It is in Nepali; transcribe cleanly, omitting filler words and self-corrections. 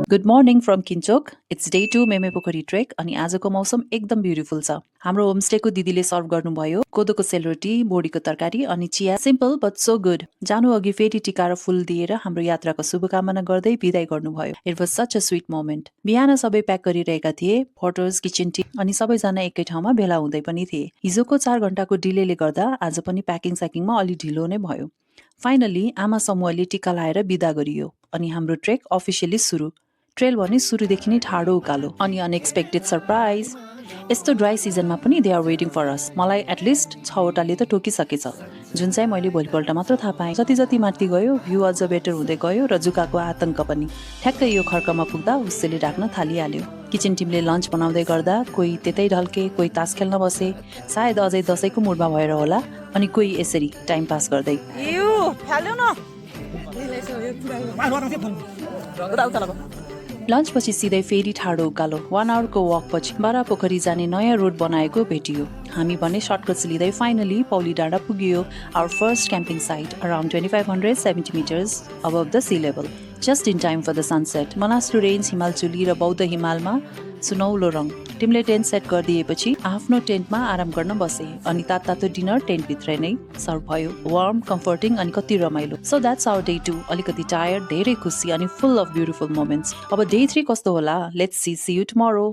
Good morning from Kinchok. It's day 2 Meme Pokhari trek अनि आजको मौसम एकदम ब्युटिफुल छ। हाम्रो होमस्टेको दिदीले सर्भ गर्नुभयो कोदोको सेलरोटी, बोडीको तरकारी अनि चिया। Simple but so good. जानु अघि फेरि टिका र फुल दिएर हाम्रो यात्राको शुभकामना गर्दै बिदाई गर्नुभयो। It was such a sweet moment. बिहान सबै प्याक गरिरहेका थिए, फोटोज, किचन टिम अनि सबैजना एकै ठाउँमा भेला हुँदै पनि थिए। हिजोको 4 घण्टाको डिलेले गर्दा आज पनि प्याकिङ स्याकिङमा अलि ढिलो नै भयो। फाइनली आमा समूहले टिका लाएर बिदा गरियो अनि हाम्रो ट्रेक अफिसियली सुरु। ट्रेल भने सुरुदेखि नै ठाडो उकालो अनि अनएक्सपेक्टेड सरप्राइज। यस्तो ड्राई सिजनमा पनि दे आर वेटिङ फर अस। मलाई एटलिस्ट 6वटाले त टोकिसकेछ, जुन चाहिँ मैले भोलिपल्ट मात्र थाहा पाएँ। जति जति माथि गयो भ्यू अझ बेटर हुँदै गयो र जुकाको आतंक पनि। ठ्याक्कै यो खर्कमा पुग्दा हुस्सेले ढाक्न थालिहाल्यो। किचन टिमले लन्च बनाउँदै गर्दा कोही त्यतै ढल्के, कोही तास खेल्न बसे, सायद अझै दसैँको मुडमा भएर होला, अनि कोही यसरी टाइम पास गर्दै। लन्चपछि सिधै फेरि ठाडो उकालो। 1 आवरको वकपछि बारा पोखरी जाने नयाँ रोड बनाएको भेटियो। हामी भने सर्टकट्स लिँदै फाइनली पौली डाँडा पुगियो। Our first camping site around 2570 metres above the sea level. Just in time for the sunset. Manaslu range, Himalchuli र बौद्ध हिमालमा सुनौलो रङ। टिमले टेन्ट सेट गरिदिएपछि आफ्नो टेन्टमा आराम गर्न बसे अनि तातो डिनर टेन्टभित्रै नै सर्भ भयो। वार्म, कम्फर्टिङ अनि कति रमाइलो। So that's our day 2। अलिकति टायर्ड, धेरै खुसी अनि फुल अफ ब्युटिफुल मोमेन्ट्स। अब डे 3 कस्तो होला? Let's see you tomorrow.